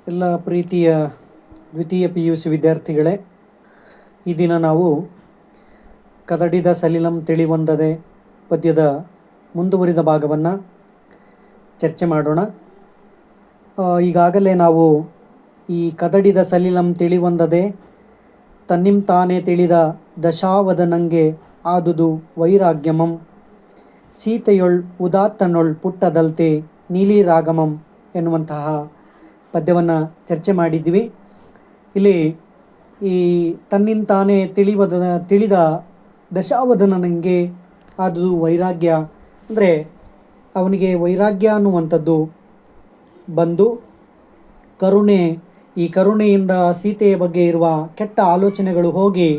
ಎಲ್ಲ ಪ್ರೀತಿಯ ದ್ವಿತೀಯ PUC ವಿದ್ಯಾರ್ಥಿಗಳೇ, ಈ ದಿನ ನಾವು ಕದಡಿದ ಸಲಿಲಂ ತಿಳಿವೊಂದದೆ ಪದ್ಯದ ಮುಂದುವರಿದ ಭಾಗವನ್ನು ಚರ್ಚೆ ಮಾಡೋಣ. ಈಗಾಗಲೇ ನಾವು ಈ ಕದಡಿದ ಸಲಿಲಂ ತಿಳಿವೊಂದದೆ ತನ್ನಿಂ ತಾನೇ ತಿಳಿದ ದಶಾವದನಂಗೆ ಆದುದು ವೈರಾಗ್ಯಮಂ ಸೀತೆಯೊಳ್ ಉದಾತ್ತನೊಳ್ ಪುಟ್ಟದಲ್ತೆ ನೀಲಿರಾಗಮಂ ಎನ್ನುವಂತಹ ಪದ್ಯವನ್ನು ಚರ್ಚೆ ಮಾಡಿದ್ವಿ. ಇಲ್ಲಿ ಈ ತನ್ನಿಂತಾನೇ ತಿಳಿದ ದಶಾವದನನಿಗೆ ಅದು ವೈರಾಗ್ಯ ಅಂದರೆ ಅವನಿಗೆ ವೈರಾಗ್ಯ ಅನ್ನುವಂಥದ್ದು ಬಂದು ಈ ಕರುಣೆಯಿಂದ ಸೀತೆಯ ಬಗ್ಗೆ ಇರುವ ಕೆಟ್ಟ ಆಲೋಚನೆಗಳು ಹೋಗಿ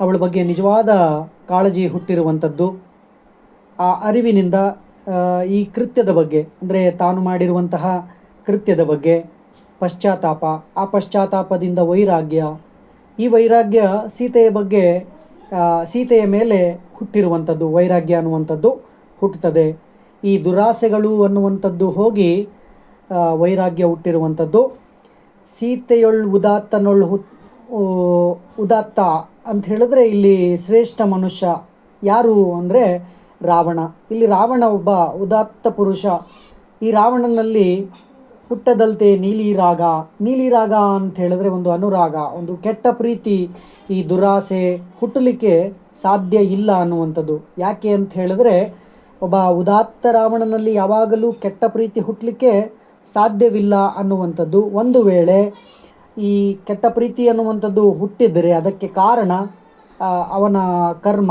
ಅವಳ ಬಗ್ಗೆ ನಿಜವಾದ ಕಾಳಜಿ ಹುಟ್ಟಿರುವಂಥದ್ದು. ಆ ಅರಿವಿನಿಂದ ಈ ಕೃತ್ಯದ ಬಗ್ಗೆ ಅಂದರೆ ತಾನು ಮಾಡಿರುವಂತಹ ಕೃತ್ಯದ ಬಗ್ಗೆ ಪಶ್ಚಾತ್ತಾಪ, ಆ ಪಶ್ಚಾತ್ತಾಪದಿಂದ ವೈರಾಗ್ಯ, ಈ ವೈರಾಗ್ಯ ಸೀತೆಯ ಮೇಲೆ ಹುಟ್ಟಿರುವಂಥದ್ದು ವೈರಾಗ್ಯ ಅನ್ನುವಂಥದ್ದು ಹುಟ್ಟುತ್ತದೆ. ಈ ದುರಾಸೆಗಳು ಅನ್ನುವಂಥದ್ದು ಹೋಗಿ ವೈರಾಗ್ಯ ಹುಟ್ಟಿರುವಂಥದ್ದು. ಸೀತೆಯೊಳ್ ಉದಾತ್ತನೊಳ್ ಉದಾತ್ತ ಅಂತ ಹೇಳಿದ್ರೆ ಇಲ್ಲಿ ಶ್ರೇಷ್ಠ ಮನುಷ್ಯ ಯಾರು ಅಂದರೆ ರಾವಣ. ಇಲ್ಲಿ ರಾವಣ ಒಬ್ಬ ಉದಾತ್ತ ಪುರುಷ. ಈ ರಾವಣನಲ್ಲಿ ಪುಟ್ಟದಲ್ತೆ ನೀಲಿರಾಗ ಅಂತ ಹೇಳಿದ್ರೆ ಒಂದು ಅನುರಾಗ, ಒಂದು ಕೆಟ್ಟ ಪ್ರೀತಿ, ಈ ದುರಾಸೆ ಹುಟ್ಟಲಿಕ್ಕೆ ಸಾಧ್ಯ ಇಲ್ಲ ಅನ್ನುವಂಥದ್ದು. ಯಾಕೆ ಅಂತ ಹೇಳಿದ್ರೆ ಒಬ್ಬ ಉದಾತ್ತ ರಾವಣನಲ್ಲಿ ಯಾವಾಗಲೂ ಕೆಟ್ಟ ಪ್ರೀತಿ ಹುಟ್ಟಲಿಕ್ಕೆ ಸಾಧ್ಯವಿಲ್ಲ ಅನ್ನುವಂಥದ್ದು. ಒಂದು ವೇಳೆ ಈ ಕೆಟ್ಟ ಪ್ರೀತಿ ಅನ್ನುವಂಥದ್ದು ಹುಟ್ಟಿದರೆ ಅದಕ್ಕೆ ಕಾರಣ ಅವನ ಕರ್ಮ,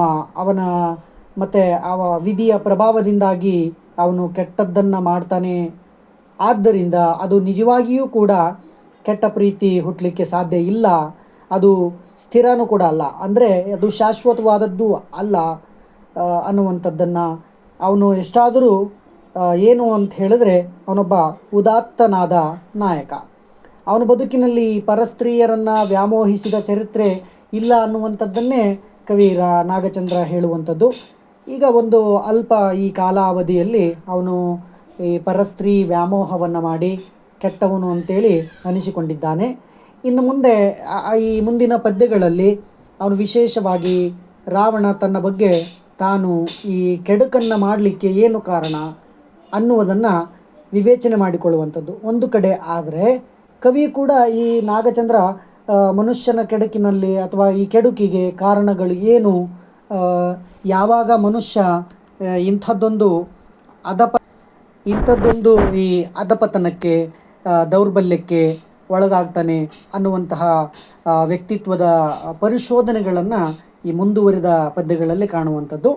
ಮತ್ತು ವಿಧಿಯ ಪ್ರಭಾವದಿಂದಾಗಿ ಅವನು ಕೆಟ್ಟದ್ದನ್ನು ಮಾಡ್ತಾನೆ. ಆದ್ದರಿಂದ ಅದು ನಿಜವಾಗಿಯೂ ಕೂಡ ಕೆಟ್ಟ ಪ್ರೀತಿ ಹುಟ್ಟಲಿಕ್ಕೆ ಸಾಧ್ಯ ಇಲ್ಲ, ಅದು ಸ್ಥಿರನೂ ಕೂಡ ಅಲ್ಲ, ಅಂದರೆ ಅದು ಶಾಶ್ವತವಾದದ್ದು ಅಲ್ಲ ಅನ್ನುವಂಥದ್ದನ್ನು ಅವನು ಎಷ್ಟಾದರೂ ಏನು ಅಂತ ಹೇಳಿದ್ರೆ ಅವನೊಬ್ಬ ಉದಾತ್ತನಾದ ನಾಯಕ. ಅವನ ಬದುಕಿನಲ್ಲಿ ಪರಸ್ತ್ರೀಯರನ್ನು ವ್ಯಾಮೋಹಿಸಿದ ಚರಿತ್ರೆ ಇಲ್ಲ ಅನ್ನುವಂಥದ್ದನ್ನೇ ಕವಿ ನಾಗಚಂದ್ರ ಹೇಳುವಂಥದ್ದು. ಈಗ ಒಂದು ಅಲ್ಪ ಈ ಕಾಲಾವಧಿಯಲ್ಲಿ ಅವನು ಈ ಪರಸ್ತ್ರೀ ವ್ಯಾಮೋಹವನ್ನು ಮಾಡಿ ಕೆಟ್ಟವನು ಅಂತೇಳಿ ಅನಿಸಿಕೊಂಡಿದ್ದಾನೆ. ಇನ್ನು ಮುಂದೆ ಈ ಮುಂದಿನ ಪದ್ಯಗಳಲ್ಲಿ ಅವನು ವಿಶೇಷವಾಗಿ ರಾವಣ ತನ್ನ ಬಗ್ಗೆ ತಾನು ಈ ಕೆಡುಕನ್ನು ಮಾಡಲಿಕ್ಕೆ ಏನು ಕಾರಣ ಅನ್ನುವುದನ್ನು ವಿವೇಚನೆ ಮಾಡಿಕೊಳ್ಳುವಂಥದ್ದು ಒಂದು ಕಡೆ. ಆದರೆ ಕವಿ ಕೂಡ ಈ ನಾಗಚಂದ್ರ ಮನುಷ್ಯನ ಕೆಡುಕಿನಲ್ಲಿ ಅಥವಾ ಈ ಕೆಡುಕಿಗೆ ಕಾರಣಗಳು ಏನು, ಯಾವಾಗ ಮನುಷ್ಯ ಇಂಥದ್ದೊಂದು ಈ ಅಧಪತನಕ್ಕೆ ದೌರ್ಬಲ್ಯಕ್ಕೆ ಒಳಗಾಗ್ತಾನೆ ಅನ್ನುವಂತಹ ವ್ಯಕ್ತಿತ್ವದ ಪರಿಶೋಧನೆಗಳನ್ನು ಈ ಮುಂದುವರಿದ ಪದ್ಯಗಳಲ್ಲಿ ಕಾಣುವಂಥದ್ದು.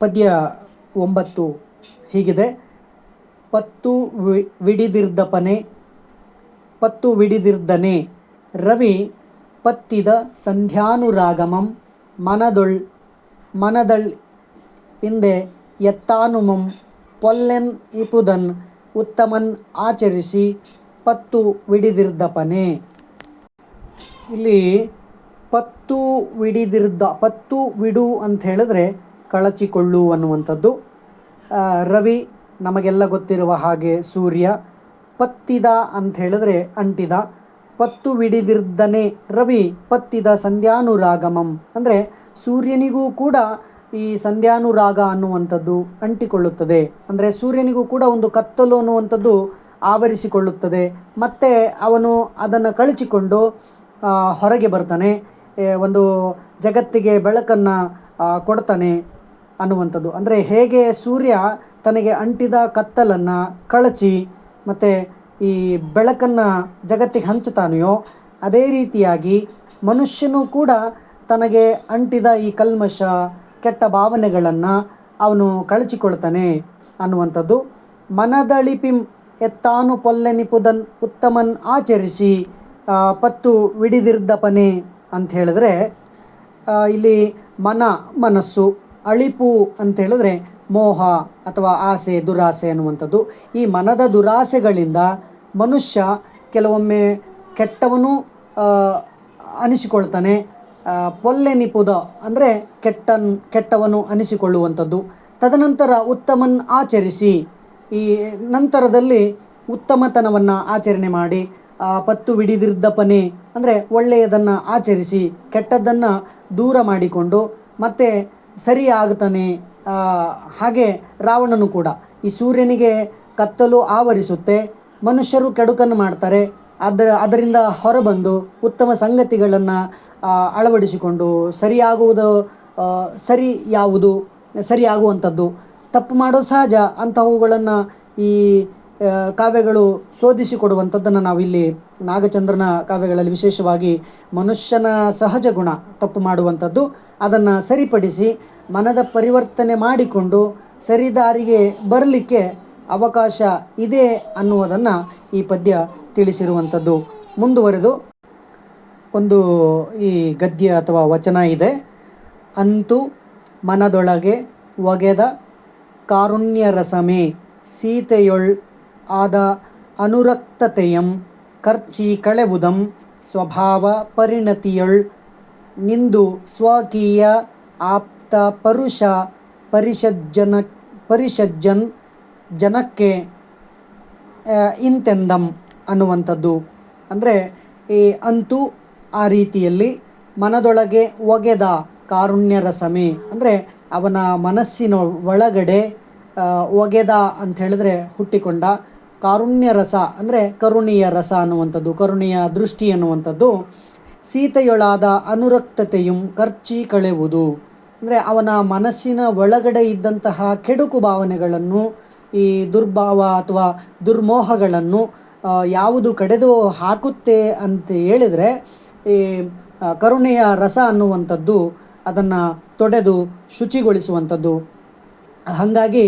ಪದ್ಯ 9 ಹೀಗಿದೆ. ಪತ್ತು ವಿಡಿದಿರ್ದನೆ ರವಿ ಪತ್ತಿದ ಸಂಧ್ಯಾನುರಾಗಮಂ ಮನದಳ್ ಪಿಂದೆ ಎತ್ತಾನುಮಂ ಪೊಲ್ಲೆನ್ ಇಪುದನ್ ಉತ್ತಮನ್ ಆಚರಿಸಿ ಪತ್ತು ವಿಡಿದಿರ್ದಪನೆ. ಇಲ್ಲಿ ಪತ್ತು ವಿಡು ಅಂತ ಹೇಳಿದ್ರೆ ಕಳಚಿಕೊಳ್ಳು ಅನ್ನುವಂಥದ್ದು. ರವಿ ನಮಗೆಲ್ಲ ಗೊತ್ತಿರುವ ಹಾಗೆ ಸೂರ್ಯ, ಪತ್ತಿದ ಅಂತ ಹೇಳಿದ್ರೆ ಅಂಟಿದ, ಪತ್ತು ವಿಡಿದಿರ್ದನೆ ರವಿ ಪತ್ತಿದ ಸಂಧ್ಯಾನುರಾಗಮಂ ಅಂದರೆ ಸೂರ್ಯನಿಗೂ ಕೂಡ ಈ ಸಂಧ್ಯಾನುರಾಗ ಅನ್ನುವಂಥದ್ದು ಅಂಟಿಕೊಳ್ಳುತ್ತದೆ. ಅಂದರೆ ಸೂರ್ಯನಿಗೂ ಕೂಡ ಒಂದು ಕತ್ತಲು ಅನ್ನುವಂಥದ್ದು ಆವರಿಸಿಕೊಳ್ಳುತ್ತದೆ. ಮತ್ತು ಅವನು ಅದನ್ನು ಕಳಚಿಕೊಂಡು ಹೊರಗೆ ಬರ್ತಾನೆ, ಒಂದು ಜಗತ್ತಿಗೆ ಬೆಳಕನ್ನು ಕೊಡ್ತಾನೆ ಅನ್ನುವಂಥದ್ದು. ಅಂದರೆ ಹೇಗೆ ಸೂರ್ಯ ತನಗೆ ಅಂಟಿದ ಕತ್ತಲನ್ನು ಕಳಚಿ ಮತ್ತು ಈ ಬೆಳಕನ್ನು ಜಗತ್ತಿಗೆ ಹಂಚುತ್ತಾನೆಯೋ ಅದೇ ರೀತಿಯಾಗಿ ಮನುಷ್ಯನೂ ಕೂಡ ತನಗೆ ಅಂಟಿದ ಈ ಕಲ್ಮಶ ಕೆಟ್ಟ ಭಾವನೆಗಳನ್ನು ಅವನು ಕಳಚಿಕೊಳ್ತಾನೆ ಅನ್ನುವಂಥದ್ದು. ಮನದಳಿಪಿಂ ಎತ್ತಾನು ಪೊಲ್ಲೆನಿಪುದನ್ ಉತ್ತಮನ್ ಆಚರಿಸಿ ಪತ್ತು ವಿಡಿದಿರ್ದಪನೆ ಅಂತ ಹೇಳಿದ್ರೆ ಇಲ್ಲಿ ಮನಸ್ಸು, ಅಳಿಪು ಅಂತ ಹೇಳಿದ್ರೆ ಮೋಹ ಅಥವಾ ಆಸೆ, ದುರಾಸೆ ಅನ್ನುವಂಥದ್ದು. ಈ ಮನದ ದುರಾಸೆಗಳಿಂದ ಮನುಷ್ಯ ಕೆಲವೊಮ್ಮೆ ಕೆಟ್ಟವನು ಅನಿಸಿಕೊಳ್ತಾನೆ. ಪೊಲ್ಲೆನಿಪುದ ಅಂದರೆ ಕೆಟ್ಟವನು ಅನಿಸಿಕೊಳ್ಳುವಂಥದ್ದು. ತದನಂತರ ಉತ್ತಮನ್ ಆಚರಿಸಿ, ಈ ನಂತರದಲ್ಲಿ ಉತ್ತಮತನವನ್ನು ಆಚರಣೆ ಮಾಡಿ ಪತ್ತು ವಿಡಿದಿರ್ದಪನೆ ಅಂದರೆ ಒಳ್ಳೆಯದನ್ನು ಆಚರಿಸಿ ಕೆಟ್ಟದ್ದನ್ನು ದೂರ ಮಾಡಿಕೊಂಡು ಮತ್ತೆ ಸರಿ ಆಗ್ತಾನೆ. ಹಾಗೆ ರಾವಣನು ಕೂಡ ಈ ಸೂರ್ಯನಿಗೆ ಕತ್ತಲು ಆವರಿಸುತ್ತೆ, ಮನುಷ್ಯರು ಕೆಡುಕನ್ನು ಮಾಡ್ತಾರೆ, ಅದರಿಂದ ಹೊರಬಂದು ಉತ್ತಮ ಸಂಗತಿಗಳನ್ನು ಅಳವಡಿಸಿಕೊಂಡು ಸರಿ ಯಾವುದು ಸರಿಯಾಗುವಂಥದ್ದು, ತಪ್ಪು ಮಾಡೋದು ಸಹಜ, ಅಂಥವುಗಳನ್ನು ಈ ಕಾವ್ಯಗಳು ಶೋಧಿಸಿಕೊಡುವಂಥದ್ದನ್ನು ನಾವಿಲ್ಲಿ ನಾಗಚಂದ್ರನ ಕಾವ್ಯಗಳಲ್ಲಿ ವಿಶೇಷವಾಗಿ ಮನುಷ್ಯನ ಸಹಜ ಗುಣ ತಪ್ಪು ಮಾಡುವಂಥದ್ದು, ಅದನ್ನು ಸರಿಪಡಿಸಿ ಮನದ ಪರಿವರ್ತನೆ ಮಾಡಿಕೊಂಡು ಸರಿದಾರಿಗೆ ಬರಲಿಕ್ಕೆ ಅವಕಾಶ ಇದೆ ಅನ್ನುವುದನ್ನು ಈ ಪದ್ಯ ತಿಳಿಸಿರುವಂಥದ್ದು. ಮುಂದುವರೆದು ಒಂದು ಈ ಗದ್ಯ ಅಥವಾ ವಚನ ಇದೆ. ಅಂತೂ ಮನದೊಳಗೆ ಒಗೆದ ಕಾರುಣ್ಯರಸಮೇ ಸೀತೆಯೊಳ್ ಆದ ಅನುರಕ್ತತೆಯಂ ಕರ್ಚಿ ಕಳೆವುದಂ ಸ್ವಭಾವ ಪರಿಣತಿಯೊಳ್ ನಿಂದು ಸ್ವಕೀಯ ಆಪ್ತ ಪರುಷ ಪರಿಷಜ್ಜನ್ ಜನಕ್ಕೆ ಇಂತೆಂದಂ ಅನ್ನುವಂಥದ್ದು. ಅಂದರೆ ಈ ಅಂತೂ ಆ ರೀತಿಯಲ್ಲಿ ಮನದೊಳಗೆ ಒಗೆದ ಕಾರುಣ್ಯರಸಮೇ ಅಂದರೆ ಅವನ ಮನಸ್ಸಿನ ಒಳಗಡೆ ಒಗೆದ ಅಂತ ಹೇಳಿದ್ರೆ ಹುಟ್ಟಿಕೊಂಡ ಕಾರುಣ್ಯ ರಸ ಅಂದರೆ ಕರುಣೆಯ ರಸ ಅನ್ನುವಂಥದ್ದು, ಕರುಣೆಯ ದೃಷ್ಟಿ ಅನ್ನುವಂಥದ್ದು. ಸೀತೆಯೊಳಾದ ಅನುರಕ್ತತೆಯು ಕರ್ಚಿ ಕಳೆಯುವುದು ಅಂದರೆ ಅವನ ಮನಸ್ಸಿನ ಒಳಗಡೆ ಇದ್ದಂತಹ ಕೆಡುಕು ಭಾವನೆಗಳನ್ನು, ಈ ದುರ್ಭಾವ ಅಥವಾ ದುರ್ಮೋಹಗಳನ್ನು ಯಾವುದು ಕಡೆದು ಹಾಕುತ್ತೆ ಅಂತ ಹೇಳಿದರೆ ಈ ಕರುಣೆಯ ರಸ ಅನ್ನುವಂಥದ್ದು ಅದನ್ನು ತೊಡೆದು ಶುಚಿಗೊಳಿಸುವಂಥದ್ದು. ಹಾಗಾಗಿ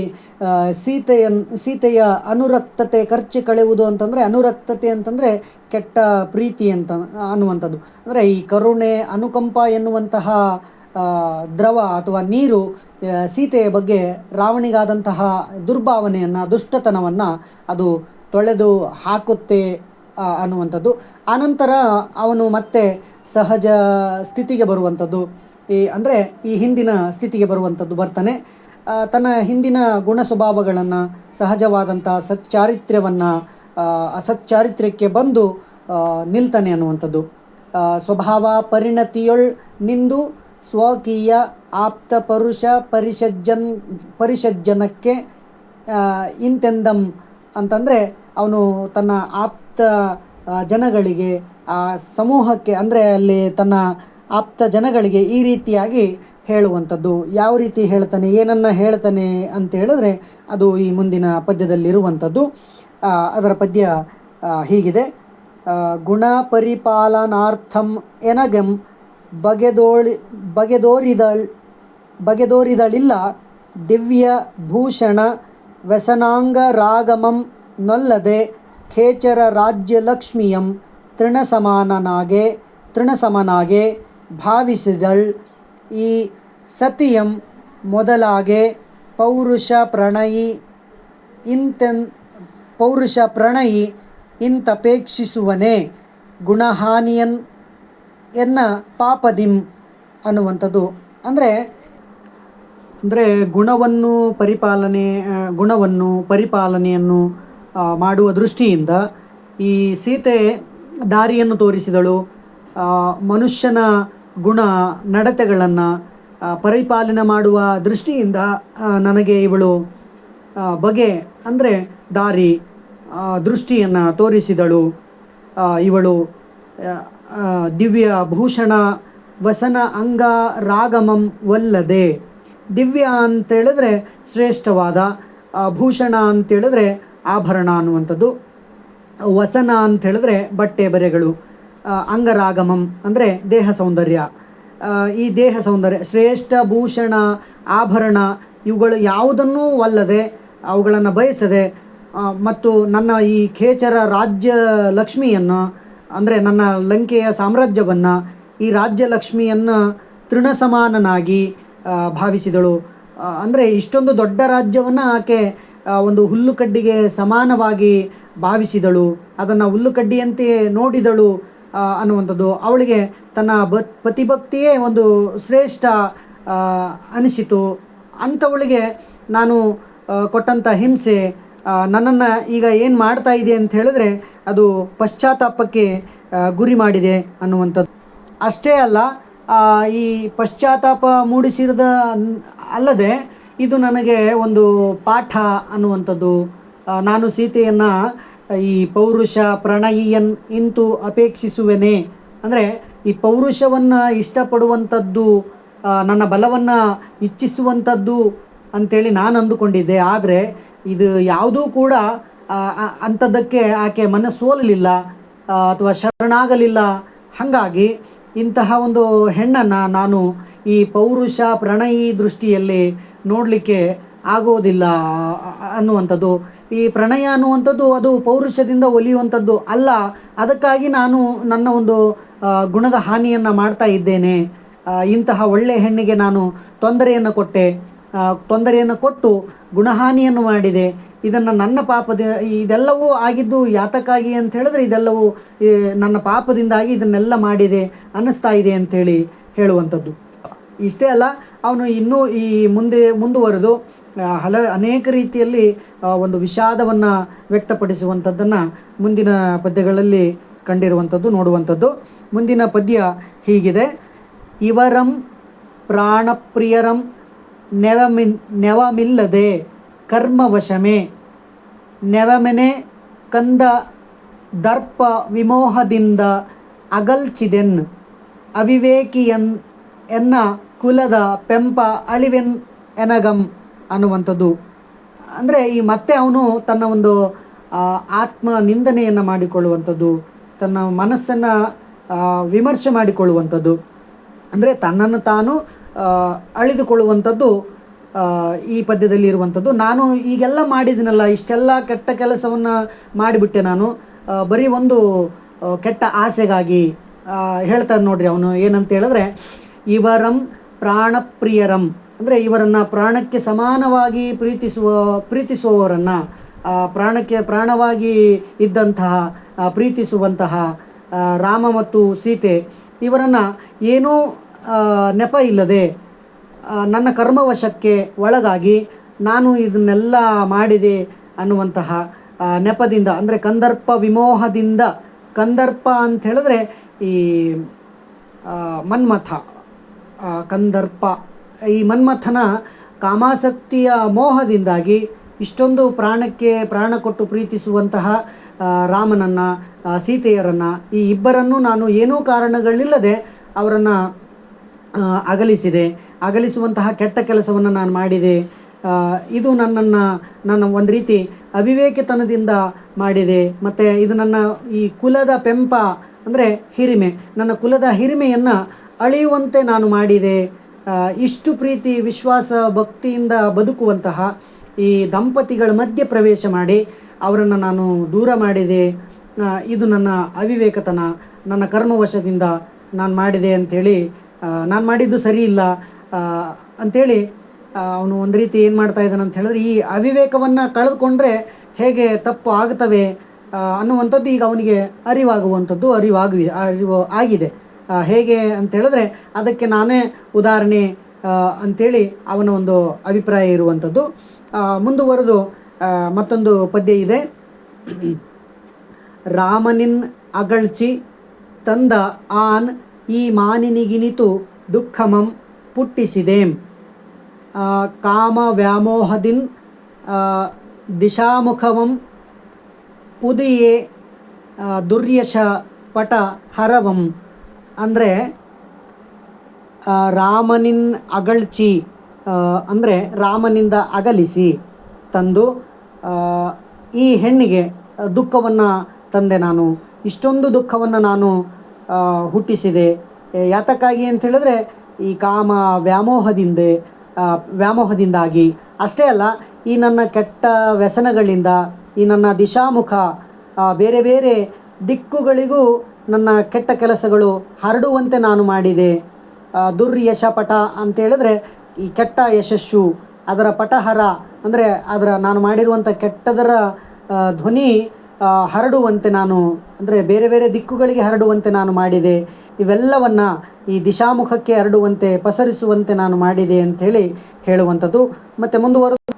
ಸೀತೆಯ ಅನುರಕ್ತತೆ ಕರ್ಚಿ ಕಳೆಯುವುದು ಅಂತಂದರೆ, ಅನುರಕ್ತತೆ ಅಂತಂದರೆ ಕೆಟ್ಟ ಪ್ರೀತಿ ಅಂತ ಅನ್ನುವಂಥದ್ದು. ಅಂದರೆ ಈ ಕರುಣೆ ಅನುಕಂಪ ಎನ್ನುವಂತಹ ದ್ರವ ಅಥವಾ ನೀರು ಸೀತೆಯ ಬಗ್ಗೆ ರಾವಣಿಗಾದಂತಹ ದುರ್ಭಾವನೆಯನ್ನು, ದುಷ್ಟತನವನ್ನು ಅದು ತೊಳೆದು ಹಾಕುತ್ತೆ ಅನ್ನುವಂಥದ್ದು. ಆನಂತರ ಅವನು ಮತ್ತೆ ಸಹಜ ಸ್ಥಿತಿಗೆ ಬರುವಂಥದ್ದು, ಅಂದರೆ ಈ ಹಿಂದಿನ ಸ್ಥಿತಿಗೆ ಬರುವಂಥದ್ದು ಬರ್ತಾನೆ. ತನ್ನ ಹಿಂದಿನ ಗುಣ ಸ್ವಭಾವಗಳನ್ನು, ಸಹಜವಾದಂಥ ಸಚ್ಚಾರಿತ್ರ್ಯವನ್ನು, ಅಸಚ್ಚಾರಿತ್ರ್ಯಕ್ಕೆ ಬಂದು ನಿಲ್ತಾನೆ ಅನ್ನುವಂಥದ್ದು. ಸ್ವಭಾವ ಪರಿಣತಿಯೊಳ್ ನಿಂದು ಸ್ವಕೀಯ ಆಪ್ತ ಪರುಷ ಪರಿಷಜ್ಜನಕ್ಕೆ ಇಂತೆಂದಂ ಅಂತಂದರೆ ಅವನು ತನ್ನ ಆಪ್ತ ಜನಗಳಿಗೆ, ಆ ಸಮೂಹಕ್ಕೆ, ಅಂದರೆ ಅಲ್ಲಿ ತನ್ನ ಆಪ್ತ ಜನಗಳಿಗೆ ಈ ರೀತಿಯಾಗಿ ಹೇಳುವಂಥದ್ದು. ಯಾವ ರೀತಿ ಹೇಳ್ತಾನೆ, ಏನನ್ನು ಹೇಳ್ತಾನೆ ಅಂತ ಹೇಳಿದ್ರೆ ಅದು ಈ ಮುಂದಿನ ಪದ್ಯದಲ್ಲಿರುವಂಥದ್ದು. ಅದರ ಪದ್ಯ ಹೀಗಿದೆ. ಗುಣ ಪರಿಪಾಲನಾರ್ಥಂ ಎನಗಂ ಬಗೆದೋರಿದಳಿಲ್ಲ ದಿವ್ಯ ಭೂಷಣ ವ್ಯಸನಾಂಗ ರಾಗಮಂ ನೊಲ್ಲದೆ ಖೇಚರ ರಾಜ್ಯಲಕ್ಷ್ಮಿಯಂ ತೃಣಸಮನಾಗೆ ಭಾವಿಸಿದಳ್ ಈ ಸತಿಯಂ ಮೊದಲಾಗೆ ಪೌರುಷ ಪ್ರಣಯಿ ಇಂತಪೇಕ್ಷಿಸುವನೇ ಗುಣಹಾನಿಯನ್ ಎನ್ನ ಪಾಪದಿಂ ಅನ್ನುವಂಥದ್ದು. ಅಂದರೆ ಗುಣವನ್ನು ಪರಿಪಾಲನೆಯನ್ನು ಮಾಡುವ ದೃಷ್ಟಿಯಿಂದ ಈ ಸೀತೆ ದಾರಿಯನ್ನು ತೋರಿಸಿದಳು. ಮನುಷ್ಯನ ಗುಣ ನಡತೆಗಳನ್ನು ಪರಿಪಾಲನೆ ಮಾಡುವ ದೃಷ್ಟಿಯಿಂದ ನನಗೆ ಇವಳು ಬಗೆ ಅಂದರೆ ದಾರಿ ದೃಷ್ಟಿಯನ್ನು ತೋರಿಸಿದಳು. ಇವಳು ದಿವ್ಯ ಭೂಷಣ ವಸನ ಅಂಗ ರಾಗಮಂ ಒಲ್ಲದೆ, ದಿವ್ಯ ಅಂತೇಳಿದ್ರೆ ಶ್ರೇಷ್ಠವಾದ, ಭೂಷಣ ಅಂತೇಳಿದ್ರೆ ಆಭರಣ ಅನ್ನುವಂಥದ್ದು, ವಸನ ಅಂಥೇಳಿದ್ರೆ ಬಟ್ಟೆ ಬರೆಗಳು, ಅಂಗರಾಗಮಂ ಅಂದರೆ ದೇಹ ಸೌಂದರ್ಯ. ಈ ದೇಹ ಸೌಂದರ್ಯ, ಶ್ರೇಷ್ಠ ಭೂಷಣ ಆಭರಣ ಇವುಗಳು ಯಾವುದನ್ನೂ ಒಲ್ಲದೆ, ಅವುಗಳನ್ನು ಬಯಸದೆ, ಮತ್ತು ನನ್ನ ಈ ಖೇಚರ ರಾಜ್ಯ ಲಕ್ಷ್ಮಿಯನ್ನು ಅಂದರೆ ನನ್ನ ಲಂಕೆಯ ಸಾಮ್ರಾಜ್ಯವನ್ನು, ಈ ರಾಜ್ಯ ಲಕ್ಷ್ಮಿಯನ್ನು ತೃಣಸಮಾನನಾಗಿ ಭಾವಿಸಿದಳು. ಅಂದರೆ ಇಷ್ಟೊಂದು ದೊಡ್ಡ ರಾಜ್ಯವನ್ನು ಆಕೆ ಒಂದು ಹುಲ್ಲುಕಡ್ಡಿಗೆ ಸಮಾನವಾಗಿ ಭಾವಿಸಿದಳು, ಅದನ್ನು ಹುಲ್ಲುಕಡ್ಡಿಯಂತೆಯೇ ನೋಡಿದಳು ಅನ್ನುವಂಥದ್ದು. ಅವಳಿಗೆ ತನ್ನ ಪತಿಭಕ್ತಿಯೇ ಒಂದು ಶ್ರೇಷ್ಠ ಅನಿಸಿತು. ಅಂಥವಳಿಗೆ ನಾನು ಕೊಟ್ಟಂಥ ಹಿಂಸೆ ನನ್ನನ್ನು ಈಗ ಏನು ಮಾಡ್ತಾ ಇದೆ ಅಂತ ಹೇಳಿದ್ರೆ ಅದು ಪಶ್ಚಾತ್ತಾಪಕ್ಕೆ ಗುರಿ ಮಾಡಿದೆ ಅನ್ನುವಂಥದ್ದು. ಅಷ್ಟೇ ಅಲ್ಲ, ಈ ಪಶ್ಚಾತ್ತಾಪ ಮೂಡಿಸಿದ ಅಲ್ಲದೆ ಇದು ನನಗೆ ಒಂದು ಪಾಠ ಅನ್ನುವಂಥದ್ದು. ನಾನು ಸೀತೆಯನ್ನು ಈ ಪೌರುಷ ಪ್ರಣಯಿಯನ್ ಇಂತು ಅಪೇಕ್ಷಿಸುವೆನೆ, ಅಂದರೆ ಈ ಪೌರುಷವನ್ನು ಇಷ್ಟಪಡುವಂಥದ್ದು, ನನ್ನ ಬಲವನ್ನು ಇಚ್ಛಿಸುವಂಥದ್ದು ಅಂಥೇಳಿ ನಾನು ಅಂದುಕೊಂಡಿದ್ದೆ. ಆದರೆ ಇದು ಯಾವುದೂ ಕೂಡ ಅಂಥದ್ದಕ್ಕೆ ಆಕೆ ಮನಸ್ಸೋಲಲಿಲ್ಲ ಅಥವಾ ಶರಣಾಗಲಿಲ್ಲ. ಹಾಗಾಗಿ ಇಂತಹ ಒಂದು ಹೆಣ್ಣನ್ನು ನಾನು ಈ ಪೌರುಷ ಪ್ರಣಯಿ ದೃಷ್ಟಿಯಲ್ಲಿ ನೋಡಲಿಕ್ಕೆ ಆಗೋದಿಲ್ಲ ಅನ್ನುವಂಥದ್ದು. ಈ ಪ್ರಣಯ ಅನ್ನುವಂಥದ್ದು ಅದು ಪೌರುಷದಿಂದ ಒಲಿಯುವಂಥದ್ದು ಅಲ್ಲ. ಅದಕ್ಕಾಗಿ ನಾನು ನನ್ನ ಒಂದು ಗುಣದ ಹಾನಿಯನ್ನು ಮಾಡ್ತಾ ಇದ್ದೇನೆ. ಇಂತಹ ಒಳ್ಳೆಯ ಹೆಣ್ಣಿಗೆ ನಾನು ತೊಂದರೆಯನ್ನು ಕೊಟ್ಟು ಗುಣಹಾನಿಯನ್ನು ಮಾಡಿದೆ. ಇದನ್ನು ನನ್ನ ಇದೆಲ್ಲವೂ ಆಗಿದ್ದು ಯಾತಕ್ಕಾಗಿ ಅಂತ ಹೇಳಿದ್ರೆ ಇದೆಲ್ಲವೂ ನನ್ನ ಪಾಪದಿಂದಾಗಿ ಇದನ್ನೆಲ್ಲ ಮಾಡಿದೆ ಅನ್ನಿಸ್ತಾ ಇದೆ ಅಂಥೇಳಿ ಹೇಳುವಂಥದ್ದು. ಇಷ್ಟೇ ಅಲ್ಲ, ಅವನು ಇನ್ನೂ ಈ ಮುಂದುವರೆದು ಅನೇಕ ರೀತಿಯಲ್ಲಿ ಒಂದು ವಿಷಾದವನ್ನು ವ್ಯಕ್ತಪಡಿಸುವಂಥದ್ದನ್ನು ಮುಂದಿನ ಪದ್ಯಗಳಲ್ಲಿ ಕಂಡಿರುವಂಥದ್ದು, ನೋಡುವಂಥದ್ದು. ಮುಂದಿನ ಪದ್ಯ ಹೀಗಿದೆ: ಇವರಂ ಪ್ರಾಣಪ್ರಿಯರಂ ನೆವಮಿಲ್ಲದೆ ಕರ್ಮವಶಮೆ ನೆವಮೆನೆ ಕಂದ ದರ್ಪ ವಿಮೋಹದಿಂದ ಅಗಲ್ಚಿದೆನ್ ಅವಿವೇಕಿಯನ್ ಎನ್ನ ಕುಲದ ಪೆಂಪ ಅಳಿವೆನ್ ಎನಗಂ ಅನ್ನುವಂಥದ್ದು. ಅಂದರೆ ಈ ಮತ್ತೆ ಅವನು ತನ್ನ ಒಂದು ಆತ್ಮ ನಿಂದನೆಯನ್ನು ಮಾಡಿಕೊಳ್ಳುವಂಥದ್ದು, ತನ್ನ ಮನಸ್ಸನ್ನು ವಿಮರ್ಶೆ ಮಾಡಿಕೊಳ್ಳುವಂಥದ್ದು, ಅಂದರೆ ತನ್ನನ್ನು ತಾನು ಅಳಿದುಕೊಳ್ಳುವಂಥದ್ದು ಈ ಪದ್ಯದಲ್ಲಿ ಇರುವಂಥದ್ದು. ನಾನು ಈಗೆಲ್ಲ ಮಾಡಿದ್ದೀನಲ್ಲ, ಇಷ್ಟೆಲ್ಲ ಕೆಟ್ಟ ಕೆಲಸವನ್ನು ಮಾಡಿಬಿಟ್ಟೆ ನಾನು ಬರೀ ಒಂದು ಕೆಟ್ಟ ಆಸೆಗಾಗಿ. ಹೇಳ್ತಾರೆ ನೋಡ್ರಿ ಅವನು ಏನಂತ ಹೇಳಿದ್ರೆ, ಇವರಂ ಪ್ರಾಣಪ್ರಿಯರಂ, ಅಂದರೆ ಇವರನ್ನು ಪ್ರಾಣಕ್ಕೆ ಸಮಾನವಾಗಿ ಪ್ರೀತಿಸುವವರನ್ನು, ಪ್ರಾಣಕ್ಕೆ ಪ್ರಾಣವಾಗಿ ಇದ್ದಂತಹ ಪ್ರೀತಿಸುವಂತಹ ರಾಮ ಮತ್ತು ಸೀತೆ ಇವರನ್ನು ಏನೂ ನೆಪ ಇಲ್ಲದೆ ನನ್ನ ಕರ್ಮವಶಕ್ಕೆ ಒಳಗಾಗಿ ನಾನು ಇದನ್ನೆಲ್ಲ ಮಾಡಿದೆ ಅನ್ನುವಂತಹ ನೆಪದಿಂದ, ಅಂದರೆ ಕಂದರ್ಪ ವಿಮೋಹದಿಂದ. ಕಂದರ್ಪ ಅಂತ ಹೇಳಿದ್ರೆ ಈ ಮನ್ಮಥ, ಕಂದರ್ಪ, ಈ ಮನ್ಮಥನ ಕಾಮಾಸಕ್ತಿಯ ಮೋಹದಿಂದಾಗಿ ಇಷ್ಟೊಂದು ಪ್ರಾಣಕ್ಕೆ ಪ್ರಾಣ ಕೊಟ್ಟು ಪ್ರೀತಿಸುವಂತಹ ರಾಮನನ್ನು ಸೀತೆಯರನ್ನು ಈ ಇಬ್ಬರನ್ನು ನಾನು ಏನೂ ಕಾರಣಗಳಿಲ್ಲದೆ ಅವರನ್ನು ಅಗಲಿಸುವಂತಹ ಕೆಟ್ಟ ಕೆಲಸವನ್ನು ನಾನು ಮಾಡಿದೆ. ಇದು ನನ್ನ ಒಂದು ರೀತಿ ಅವಿವೇಕಿತನದಿಂದ ಮಾಡಿದೆ. ಮತ್ತು ಇದು ನನ್ನ ಈ ಕುಲದ ಪೆಂಪ, ಅಂದರೆ ಹಿರಿಮೆ, ನನ್ನ ಕುಲದ ಹಿರಿಮೆಯನ್ನು ಅಳೆಯುವಂತೆ ನಾನು ಮಾಡಿದೆ. ಇಷ್ಟು ಪ್ರೀತಿ ವಿಶ್ವಾಸ ಭಕ್ತಿಯಿಂದ ಬದುಕುವಂತಹ ಈ ದಂಪತಿಗಳ ಮಧ್ಯೆ ಪ್ರವೇಶ ಮಾಡಿ ಅವರನ್ನು ನಾನು ದೂರ ಮಾಡಿದೆ. ಇದು ನನ್ನ ಅವಿವೇಕತನ, ನನ್ನ ಕರ್ಮವಶದಿಂದ ನಾನು ಮಾಡಿದೆ ಅಂಥೇಳಿ, ನಾನು ಮಾಡಿದ್ದು ಸರಿ ಇಲ್ಲ ಅಂಥೇಳಿ ಅವನು ಒಂದು ರೀತಿ ಏನು ಮಾಡ್ತಾ ಇದ್ದಾನೆ ಅಂತ ಹೇಳಿದ್ರೆ, ಈ ಅವಿವೇಕವನ್ನು ಕಳೆದುಕೊಂಡ್ರೆ ಹೇಗೆ ತಪ್ಪು ಆಗ್ತವೆ ಅನ್ನುವಂಥದ್ದು ಈಗ ಅವನಿಗೆ ಅರಿವು ಆಗಿದೆ. ಹೇಗೆ ಅಂತೇಳಿದ್ರೆ ಅದಕ್ಕೆ ನಾನೇ ಉದಾಹರಣೆ ಅಂಥೇಳಿ ಅವನ ಒಂದು ಅಭಿಪ್ರಾಯ ಇರುವಂಥದ್ದು. ಮುಂದುವರೆದು ಮತ್ತೊಂದು ಪದ್ಯ ಇದೆ: ರಾಮನಿನ್ ಅಗಳ್ಚಿ ತಂದ ಆನ್ ಈ ಮಾನಿನಿಗಿನಿತು ದುಃಖಮಂ ಪುಟ್ಟಿಸಿದೇಂ ಕಾಮ ವ್ಯಾಮೋಹದಿನ್ ದಿಶಾಮುಖವಂ ಪುದಿಯೇ ದುರ್ಯಶ ಪಟ ಹರವಂ. ಅಂದರೆ ರಾಮನಿನ್ ಅಗಳ್ಚಿ ಅಂದರೆ ರಾಮನಿಂದ ಅಗಲಿಸಿ ತಂದು ಈ ಹೆಣ್ಣಿಗೆ ದುಃಖವನ್ನು ತಂದೆ. ನಾನು ಇಷ್ಟೊಂದು ದುಃಖವನ್ನು ನಾನು ಹುಟ್ಟಿಸಿದೆ. ಯಾತಕ್ಕಾಗಿ ಅಂತ ಹೇಳಿದ್ರೆ ಈ ಕಾಮ ವ್ಯಾಮೋಹದಿಂದಾಗಿ. ಅಷ್ಟೇ ಅಲ್ಲ, ಈ ನನ್ನ ಕೆಟ್ಟ ವ್ಯಸನಗಳಿಂದ, ಈ ನನ್ನ ದಿಶಾಮುಖ ಬೇರೆ ಬೇರೆ ದಿಕ್ಕುಗಳಿಗೂ ನನ್ನ ಕೆಟ್ಟ ಕೆಲಸಗಳು ಹರಡುವಂತೆ ನಾನು ಮಾಡಿದೆ. ದುರ್ಯಶಪಟ ಅಂತೇಳಿದ್ರೆ ಈ ಕೆಟ್ಟ ಯಶಸ್ಸು, ಅದರ ಪಟಹರ ಅಂದರೆ ನಾನು ಮಾಡಿರುವಂಥ ಕೆಟ್ಟದರ ಧ್ವನಿ ಹರಡುವಂತೆ ನಾನು, ಅಂದರೆ ಬೇರೆ ಬೇರೆ ದಿಕ್ಕುಗಳಿಗೆ ಹರಡುವಂತೆ ನಾನು ಮಾಡಿದೆ. ಇವೆಲ್ಲವನ್ನು ಈ ದಿಶಾಮುಖಕ್ಕೆ ಹರಡುವಂತೆ ಪಸರಿಸುವಂತೆ ನಾನು ಮಾಡಿದೆ ಅಂಥೇಳಿ ಹೇಳುವಂಥದ್ದು. ಮತ್ತು ಮುಂದುವರೆದು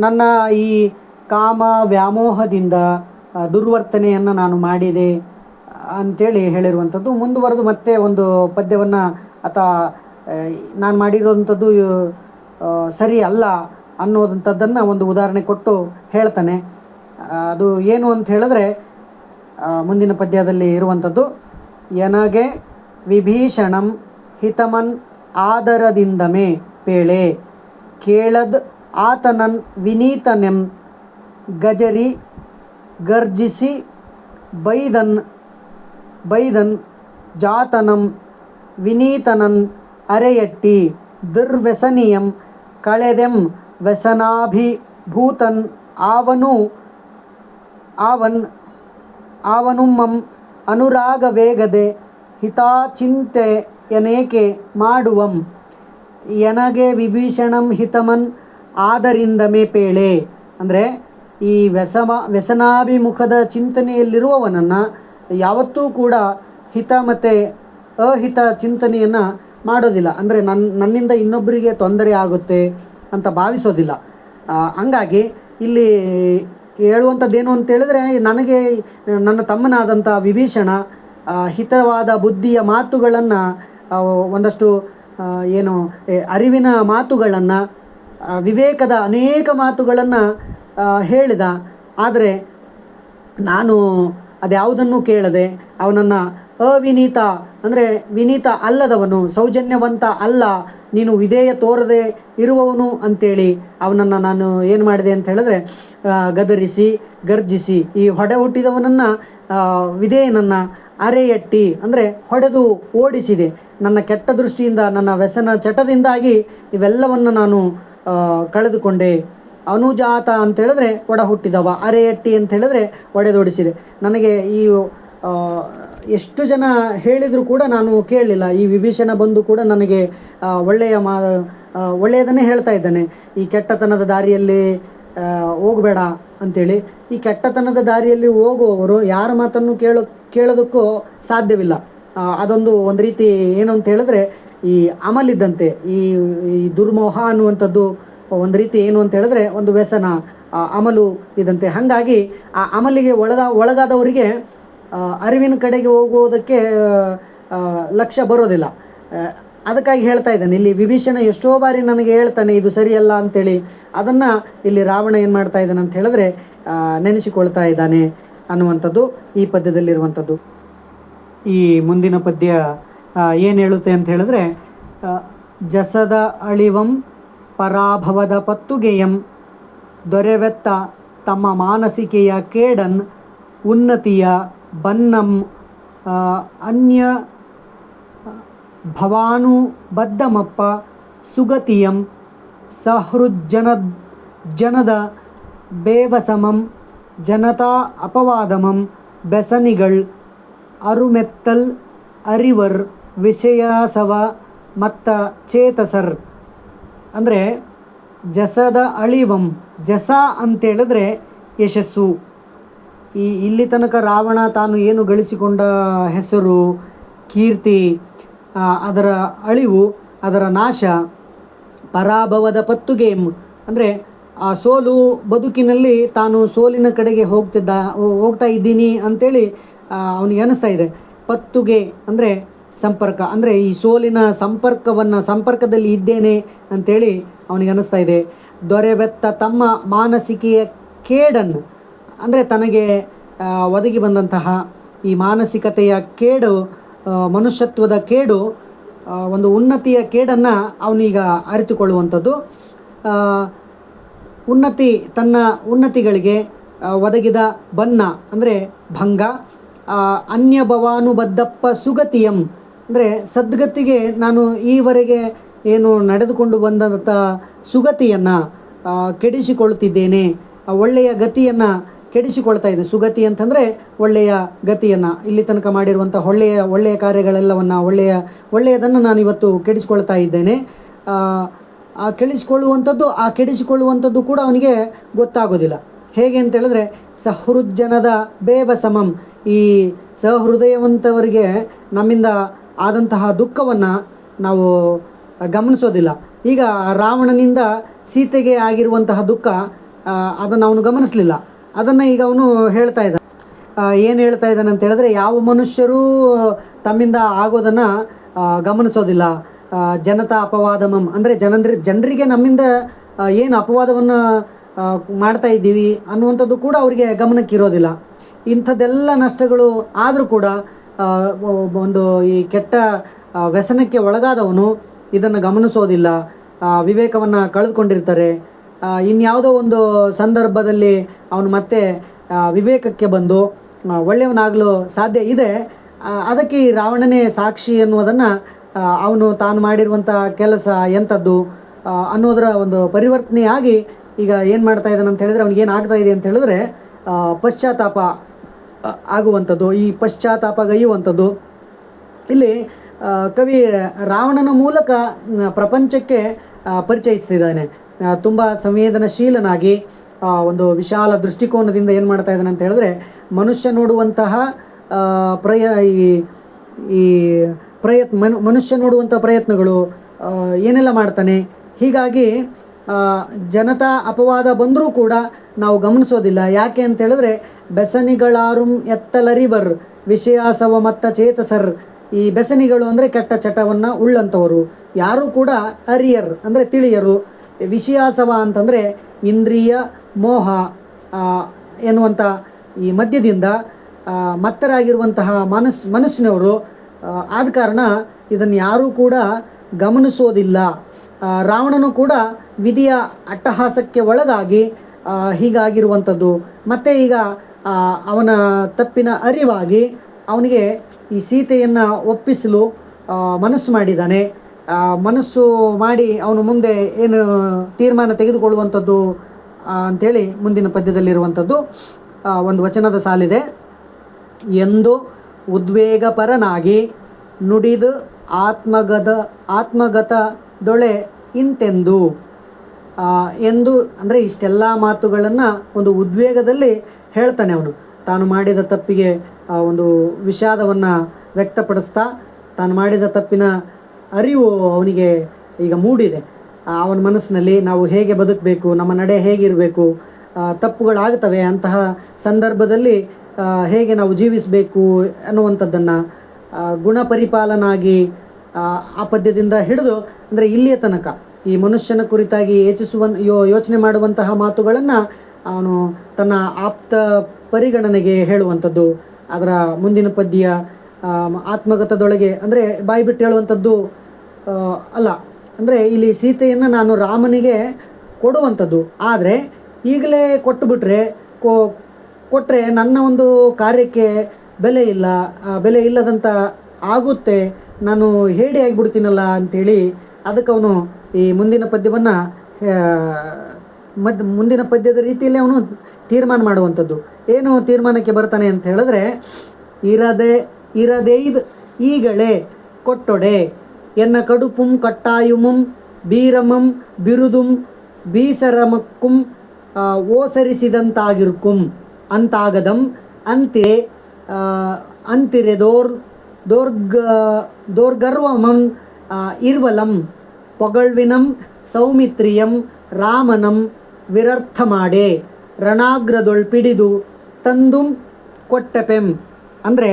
ನನ್ನ ಈ ಕಾಮ ವ್ಯಾಮೋಹದಿಂದ ದುರ್ವರ್ತನೆಯನ್ನು ನಾನು ಮಾಡಿದೆ ಅಂಥೇಳಿ ಹೇಳಿರುವಂಥದ್ದು. ಮುಂದುವರೆದು ಮತ್ತೆ ಒಂದು ಪದ್ಯವನ್ನು ಆತ ನಾನು ಮಾಡಿರುವಂಥದ್ದು ಸರಿ ಅಲ್ಲ ಅನ್ನೋದಂಥದ್ದನ್ನು ಒಂದು ಉದಾಹರಣೆ ಕೊಟ್ಟು ಹೇಳ್ತಾನೆ. ಅದು ಏನು ಅಂತ ಹೇಳಿದ್ರೆ ಮುಂದಿನ ಪದ್ಯದಲ್ಲಿ ಇರುವಂಥದ್ದು, ಎನಗೆ ವಿಭೀಷಣಂ ಹಿತಮನ್ ಆದರದಿಂದಮೇ ಪೇಳೆ ಕೇಳದ್ ಆತನನ್ ವಿನೀತನೆಂ ಗಜರಿ ಗರ್ಜಿಸಿ ಬೈದನ್ ಜಾತನಂ ವಿನೀತನನ್ ಅರೆಯಟ್ಟಿ ದುರ್ವ್ಯಸನಿಯಂ ಕಳೆದೆಂ ವ್ಯಸನಾಭಿಭೂತನ್ ಆವನುಮ್ಮಂ ಅನುರಾಗ ವೇಗದೆ ಹಿತಾಚಿಂತೆಯನೇಕೆ ಮಾಡುವಂ ಎನಗೆ ವಿಭೀಷಣಂ ಹಿತಮನ್ ಆದರಿಂದಮೇ ಪೇಳೆ. ಅಂದರೆ ಈ ವ್ಯಸನಾಭಿಮುಖದ ಚಿಂತನೆಯಲ್ಲಿರುವವನನ್ನು ಯಾವತ್ತೂ ಕೂಡ ಹಿತ ಮತ್ತು ಅಹಿತ ಚಿಂತನೆಯನ್ನು ಮಾಡೋದಿಲ್ಲ. ಅಂದರೆ ನನ್ನಿಂದ ಇನ್ನೊಬ್ಬರಿಗೆ ತೊಂದರೆ ಆಗುತ್ತೆ ಅಂತ ಭಾವಿಸೋದಿಲ್ಲ. ಹಂಗಾಗಿ ಇಲ್ಲಿ ಹೇಳುವಂಥದ್ದೇನು ಅಂತೇಳಿದ್ರೆ, ನನಗೆ ನನ್ನ ತಮ್ಮನಾದಂಥ ವಿಭೀಷಣ ಹಿತವಾದ ಬುದ್ಧಿಯ ಮಾತುಗಳನ್ನು, ಒಂದಷ್ಟು ಏನು ಅರಿವಿನ ಮಾತುಗಳನ್ನು, ವಿವೇಕದ ಅನೇಕ ಮಾತುಗಳನ್ನು ಹೇಳಿದ. ಆದರೆ ನಾನು ಅದ್ಯಾವುದನ್ನು ಕೇಳದೆ ಅವನನ್ನು ಅವಿನೀತ ಅಂದರೆ ವಿನೀತ ಅಲ್ಲದವನು, ಸೌಜನ್ಯವಂತ ಅಲ್ಲ, ನೀನು ವಿಧೇಯ ತೋರದೆ ಇರುವವನು ಅಂಥೇಳಿ ಅವನನ್ನು ನಾನು ಏನು ಮಾಡಿದೆ ಅಂತ ಹೇಳಿದ್ರೆ ಗದರಿಸಿ ಗರ್ಜಿಸಿ ಈ ಹೊಡೆ ಹುಟ್ಟಿದವನನ್ನು ವಿಧೇಯನನ್ನು ಅರೆಯಟ್ಟಿ ಅಂದರೆ ಹೊಡೆದು ಓಡಿಸಿದೆ. ನನ್ನ ಕೆಟ್ಟ ದೃಷ್ಟಿಯಿಂದ, ನನ್ನ ವ್ಯಸನ ಚಟದಿಂದಾಗಿ ಇವೆಲ್ಲವನ್ನು ನಾನು ಕಳೆದುಕೊಂಡೆ. ಅನುಜಾತ ಅಂತೇಳಿದ್ರೆ ಒಡ ಹುಟ್ಟಿದವ, ಅರೆಯಟ್ಟಿ ಅಂತೇಳಿದ್ರೆ ಒಡೆದೋಡಿಸಿದೆ. ನನಗೆ ಈ ಎಷ್ಟು ಜನ ಹೇಳಿದರೂ ಕೂಡ ನಾನು ಕೇಳಲಿಲ್ಲ. ಈ ವಿಭೀಷಣ ಬಂದು ಕೂಡ ನನಗೆ ಒಳ್ಳೆಯದನ್ನೇ ಹೇಳ್ತಾ ಇದ್ದಾನೆ, ಈ ಕೆಟ್ಟತನದ ದಾರಿಯಲ್ಲಿ ಹೋಗಬೇಡ ಅಂಥೇಳಿ. ಈ ಕೆಟ್ಟತನದ ದಾರಿಯಲ್ಲಿ ಹೋಗುವವರು ಯಾರ ಮಾತನ್ನು ಕೇಳೋದಕ್ಕೂ ಸಾಧ್ಯವಿಲ್ಲ. ಒಂದು ರೀತಿ ಏನು ಅಂತ ಹೇಳಿದ್ರೆ ಈ ಅಮಲಿದ್ದಂತೆ, ಈ ದುರ್ಮೋಹ ಅನ್ನುವಂಥದ್ದು ಒಂದು ರೀತಿ ಏನು ಅಂತ ಹೇಳಿದ್ರೆ ಒಂದು ವ್ಯಸನ, ಅಮಲು ಇದ್ದಂತೆ. ಹಾಗಾಗಿ ಆ ಅಮಲಿಗೆ ಒಳಗಾದವರಿಗೆ ಅರಿವಿನ ಕಡೆಗೆ ಹೋಗುವುದಕ್ಕೆ ಲಕ್ಷ್ಯ ಬರೋದಿಲ್ಲ. ಅದಕ್ಕಾಗಿ ಹೇಳ್ತಾ ಇದ್ದಾನೆ ಇಲ್ಲಿ ವಿಭೀಷಣ ಎಷ್ಟೋ ಬಾರಿ ನನಗೆ ಹೇಳ್ತಾನೆ ಇದು ಸರಿಯಲ್ಲ ಅಂಥೇಳಿ. ಅದನ್ನು ಇಲ್ಲಿ ರಾವಣ ಏನು ಮಾಡ್ತಾ ಇದ್ದಾನೆ ಅಂತ ಹೇಳಿದ್ರೆ ನೆನೆಸಿಕೊಳ್ತಾ ಇದ್ದಾನೆ ಅನ್ನುವಂಥದ್ದು ಈ ಪದ್ಯದಲ್ಲಿರುವಂಥದ್ದು. ಈ ಮುಂದಿನ ಪದ್ಯ ಏನು ಹೇಳುತ್ತೆ ಅಂತ ಹೇಳಿದ್ರೆ, ಜಸದ ಅಳಿವಂ ಪರಾಭವದ ಪತ್ತುಗೆಯಂ ದೊರೆವೆತ್ತ ತಮ್ಮ ಮಾನಸಿಕೆಯ ಕೇಡನ್ ಉನ್ನತಿಯ ಬನ್ನಂ ಅನ್ಯ ಭವಾನುಬದ್ಧಮಪ್ಪ ಸುಗತಿಯಂ ಜನದ ಬೇವಸಮಂ ಜನತಾ ಅಪವಾದಮಂ ಬೆಸನಿಗಳ್ ಅರುಮೆತ್ತಲ್ ಅರಿವರ್ ವಿಷಯಾಸವ ಮತ್ತ ಚೇತಸರ್. ಅಂದರೆ ಜಸದ ಅಳಿವಂ, ಜಸ ಅಂತೇಳಿದ್ರೆ ಯಶಸ್ಸು. ಇಲ್ಲಿ ತನಕ ರಾವಣ ತಾನು ಏನು ಗಳಿಸಿಕೊಂಡ ಹೆಸರು, ಕೀರ್ತಿ, ಅದರ ಅಳಿವು, ಅದರ ನಾಶ. ಪರಾಭವದ ಪತ್ತುಗೆ ಅಂದರೆ ಆ ಸೋಲು, ಬದುಕಿನಲ್ಲಿ ತಾನು ಸೋಲಿನ ಕಡೆಗೆ ಹೋಗ್ತಾ ಇದ್ದೀನಿ ಅಂಥೇಳಿ ಅವನಿಗೆ ಅನ್ನಿಸ್ತಾ ಇದೆ. ಪತ್ತುಗೆ ಅಂದರೆ ಸಂಪರ್ಕ, ಅಂದರೆ ಈ ಸೋಲಿನ ಸಂಪರ್ಕದಲ್ಲಿ ಇದ್ದೇನೆ ಅಂಥೇಳಿ ಅವನಿಗೆ ಅನ್ನಿಸ್ತಾ ಇದೆ. ದೊರೆವೆತ್ತ ತಮ್ಮ ಮಾನಸಿಕೆಯ ಕೇಡನ್ನು ಅಂದರೆ ತನಗೆ ಒದಗಿ ಬಂದಂತಹ ಈ ಮಾನಸಿಕತೆಯ ಕೇಡು, ಮನುಷ್ಯತ್ವದ ಕೇಡು, ಒಂದು ಉನ್ನತಿಯ ಕೇಡನ್ನು ಅವನೀಗ ಅರಿತುಕೊಳ್ಳುವಂಥದ್ದು. ತನ್ನ ಉನ್ನತಿಗಳಿಗೆ ಒದಗಿದ ಬನ್ನ ಅಂದರೆ ಭಂಗ. ಅನ್ಯಭವಾನುಬದ್ಧಪ್ಪ ಸುಗತಿಯಂ ಅಂದರೆ ಸದ್ಗತಿಗೆ ನಾನು ಈವರೆಗೆ ಏನು ನಡೆದುಕೊಂಡು ಬಂದಂಥ ಸುಗತಿಯನ್ನು ಕೆಡಿಸಿಕೊಳ್ಳುತ್ತಿದ್ದೇನೆ, ಒಳ್ಳೆಯ ಗತಿಯನ್ನು ಕೆಡಿಸಿಕೊಳ್ತಾ ಇದೆ. ಸುಗತಿ ಅಂತಂದರೆ ಒಳ್ಳೆಯ ಗತಿಯನ್ನು, ಇಲ್ಲಿ ತನಕ ಮಾಡಿರುವಂಥ ಒಳ್ಳೆಯ ಕಾರ್ಯಗಳೆಲ್ಲವನ್ನು, ಒಳ್ಳೆಯದನ್ನು ನಾನು ಇವತ್ತು ಕೆಡಿಸಿಕೊಳ್ತಾ ಇದ್ದೇನೆ. ಆ ಕೆಡಿಸಿಕೊಳ್ಳುವಂಥದ್ದು ಕೂಡ ಅವನಿಗೆ ಗೊತ್ತಾಗೋದಿಲ್ಲ. ಹೇಗೆ ಅಂತೇಳಿದ್ರೆ ಸಹೃಜ್ಜನದ ಬೇವಸಮಂ, ಈ ಸಹೃದಯವಂತವರಿಗೆ ನಮ್ಮಿಂದ ಆದಂತಹ ದುಃಖವನ್ನು ನಾವು ಗಮನಿಸೋದಿಲ್ಲ. ಈಗ ರಾವಣನಿಂದ ಸೀತೆಗೆ ಆಗಿರುವಂತಹ ದುಃಖ ಅದನ್ನು ಅವನು ಗಮನಿಸಲಿಲ್ಲ. ಅದನ್ನು ಈಗ ಅವನು ಹೇಳ್ತಾ ಇದ್ದ. ಏನು ಹೇಳ್ತಾ ಇದ್ದಾನೆ ಅಂತ ಹೇಳಿದ್ರೆ, ಯಾವ ಮನುಷ್ಯರೂ ತಮ್ಮಿಂದ ಆಗೋದನ್ನು ಗಮನಿಸೋದಿಲ್ಲ. ಜನತಾ ಅಪವಾದಮಂ ಅಂದರೆ ಜನರಿಗೆ ನಮ್ಮಿಂದ ಏನು ಅಪವಾದವನ್ನು ಮಾಡ್ತಾ ಇದ್ದೀವಿ ಅನ್ನುವಂಥದ್ದು ಕೂಡ ಅವರಿಗೆ ಗಮನಕ್ಕಿರೋದಿಲ್ಲ. ಇಂಥದ್ದೆಲ್ಲ ನಷ್ಟಗಳು ಆದರೂ ಕೂಡ ಒಂದು ಈ ಕೆಟ್ಟ ವ್ಯಸನಕ್ಕೆ ಒಳಗಾದವನು ಇದನ್ನು ಗಮನಿಸೋದಿಲ್ಲ. ವಿವೇಕವನ್ನು ಕಳೆದುಕೊಂಡಿರ್ತಾರೆ. ಇನ್ಯಾವುದೋ ಒಂದು ಸಂದರ್ಭದಲ್ಲಿ ಅವನು ಮತ್ತೆ ವಿವೇಕಕ್ಕೆ ಬಂದು ಒಳ್ಳೆಯವನಾಗಲು ಸಾಧ್ಯ ಇದೆ. ಅದಕ್ಕೆ ಈ ರಾವಣನೇ ಸಾಕ್ಷಿ ಅನ್ನೋದನ್ನು ಅವನು ತಾನು ಮಾಡಿರುವಂಥ ಕೆಲಸ ಎಂಥದ್ದು ಅನ್ನೋದರ ಒಂದು ಪರಿವರ್ತನೆಯಾಗಿ ಈಗ ಏನು ಮಾಡ್ತಾ ಇದ್ದಾನೆ ಅಂತ ಹೇಳಿದ್ರೆ, ಅವ್ನಿಗೆ ಏನಾಗ್ತಾ ಇದೆ ಅಂತ ಹೇಳಿದ್ರೆ ಪಶ್ಚಾತ್ತಾಪ ಆಗುವಂಥದ್ದು, ಈ ಪಶ್ಚಾತ್ತಾಪಗೈಯುವಂಥದ್ದು. ಇಲ್ಲಿ ಕವಿ ರಾವಣನ ಮೂಲಕ ಪ್ರಪಂಚಕ್ಕೆ ಪರಿಚಯಿಸ್ತಿದ್ದಾನೆ. ತುಂಬ ಸಂವೇದನಶೀಲನಾಗಿ ಒಂದು ವಿಶಾಲ ದೃಷ್ಟಿಕೋನದಿಂದ ಏನು ಮಾಡ್ತಾ ಇದ್ದಾನೆ ಅಂತ ಹೇಳಿದ್ರೆ, ಮನುಷ್ಯ ನೋಡುವಂತಹ ಮನುಷ್ಯ ನೋಡುವಂಥ ಪ್ರಯತ್ನಗಳು ಏನೆಲ್ಲ ಮಾಡ್ತಾನೆ. ಹೀಗಾಗಿ ಜನತಾ ಅಪವಾದ ಬಂದರೂ ಕೂಡ ನಾವು ಗಮನಿಸೋದಿಲ್ಲ. ಯಾಕೆ ಅಂತ ಹೇಳಿದ್ರೆ, ಬೆಸನಿಗಳಾರುಂ ಎತ್ತಲರಿವರ್ ವಿಷಯಾಸವ ಮತ್ತ ಚೇತಸರ್. ಈ ಬೆಸನಿಗಳು ಅಂದರೆ ಕೆಟ್ಟ ಚಟವನ್ನು ಉಳ್ಳಂಥವರು, ಯಾರೂ ಕೂಡ ಅರಿಯರ್ ಅಂದರೆ ತಿಳಿಯರು. ವಿಷಯಾಸವ ಅಂತಂದರೆ ಇಂದ್ರಿಯ ಮೋಹ ಎನ್ನುವಂಥ ಈ ಮಧ್ಯದಿಂದ ಮತ್ತರಾಗಿರುವಂತಹ ಮನಸ್ಸಿನವರು. ಆದ ಕಾರಣ ಇದನ್ನು ಯಾರೂ ಕೂಡ ಗಮನಿಸೋದಿಲ್ಲ. ರಾವಣನು ಕೂಡ ವಿಧಿಯ ಅಟ್ಟಹಾಸಕ್ಕೆ ಒಳಗಾಗಿ ಹೀಗಾಗಿರುವಂಥದ್ದು. ಮತ್ತು ಈಗ ಅವನ ತಪ್ಪಿನ ಅರಿವಾಗಿ ಅವನಿಗೆ ಈ ಸೀತೆಯನ್ನು ಒಪ್ಪಿಸಲು ಮನಸ್ಸು ಮಾಡಿದ್ದಾನೆ. ಮನಸ್ಸು ಮಾಡಿ ಅವನು ಮುಂದೆ ಏನು ತೀರ್ಮಾನ ತೆಗೆದುಕೊಳ್ಳುವಂಥದ್ದು ಅಂಥೇಳಿ ಮುಂದಿನ ಪದ್ಯದಲ್ಲಿರುವಂಥದ್ದು ಒಂದು ವಚನದ ಸಾಲಿದೆ. ಎಂದು ಉದ್ವೇಗಪರನಾಗಿ ನುಡಿದು ಆತ್ಮಗತದೊಳೆ ಇಂತೆಂದು. ಎಂದು ಅಂದರೆ ಇಷ್ಟೆಲ್ಲ ಮಾತುಗಳನ್ನು ಒಂದು ಉದ್ವೇಗದಲ್ಲಿ ಹೇಳ್ತಾನೆ. ಅವನು ತಾನು ಮಾಡಿದ ತಪ್ಪಿಗೆ ಒಂದು ವಿಷಾದವನ್ನು ವ್ಯಕ್ತಪಡಿಸ್ತಾ, ತಾನು ಮಾಡಿದ ತಪ್ಪಿನ ಅರಿವು ಅವನಿಗೆ ಈಗ ಮೂಡಿದೆ. ಅವನ ಮನಸ್ಸಿನಲ್ಲಿ ನಾವು ಹೇಗೆ ಬದುಕಬೇಕು, ನಮ್ಮ ನಡೆ ಹೇಗಿರಬೇಕು, ತಪ್ಪುಗಳಾಗ್ತವೆ, ಅಂತಹ ಸಂದರ್ಭದಲ್ಲಿ ಹೇಗೆ ನಾವು ಜೀವಿಸಬೇಕು ಅನ್ನುವಂಥದ್ದನ್ನು ಗುಣಪರಿಪಾಲನಾಗಿ ಆ ಪದ್ಯದಿಂದ ಹಿಡಿದು ಅಂದರೆ ಇಲ್ಲಿಯ ತನಕ ಈ ಮನುಷ್ಯನ ಕುರಿತಾಗಿ ಯೋಚನೆ ಮಾಡುವಂತಹ ಮಾತುಗಳನ್ನು ಅವನು ತನ್ನ ಆಪ್ತ ಪರಿಗಣನೆಗೆ ಹೇಳುವಂಥದ್ದು. ಅದರ ಮುಂದಿನ ಪದ್ಯ ಆತ್ಮಗತದೊಳಗೆ ಅಂದರೆ ಬಾಯಿ ಬಿಟ್ಟು ಹೇಳುವಂಥದ್ದು ಅಲ್ಲ. ಅಂದರೆ ಇಲ್ಲಿ ಸೀತೆಯನ್ನು ನಾನು ರಾಮನಿಗೆ ಕೊಡುವಂಥದ್ದು. ಆದರೆ ಈಗಲೇ ಕೊಟ್ಟುಬಿಟ್ರೆ ಕೊಟ್ಟರೆ ನನ್ನ ಒಂದು ಕಾರ್ಯಕ್ಕೆ ಬೆಲೆ ಇಲ್ಲದಂಥ ಆಗುತ್ತೆ, ನಾನು ಹೇಡಿ ಆಗಿಬಿಡ್ತೀನಲ್ಲ ಅಂಥೇಳಿ ಅದಕ್ಕೆ ಅವನು ಈ ಮುಂದಿನ ಪದ್ಯವನ್ನು ಮುಂದಿನ ಪದ್ಯದ ರೀತಿಯಲ್ಲಿ ಅವನು ತೀರ್ಮಾನ ಮಾಡುವಂಥದ್ದು. ಏನು ತೀರ್ಮಾನಕ್ಕೆ ಬರ್ತಾನೆ ಅಂತ ಹೇಳಿದ್ರೆ, ಇರದೆಯ್ದು ಈಗಳೇ ಕೊಟ್ಟೊಡೆ ಎನ್ನ ಕಡುಪುಂ ಕಟ್ಟಾಯುಮುಂ ಬೀರಮಂ ಬಿರುದುಂ ಬೀಸರಮಕ್ಕುಂ ಓಸರಿಸಿದಂತಾಗಿರ್ಕುಂ ಅಂತಾಗದಂ ಅಂತಿರೆ ದೋರ್ಗರ್ವಮಂ ಇರ್ವಲಂ ಪೊಗಳ್ವಿನಂ ಸೌಮಿತ್ರಿಯಂ ರಾಮನಂ ವಿರರ್ಥ ಮಾಡೇ ರಣಾಗ್ರದೊಳ್ ಪಿಡಿದು ತಂದುಂ ಕೊಟ್ಟೆಪೆಂ. ಅಂದರೆ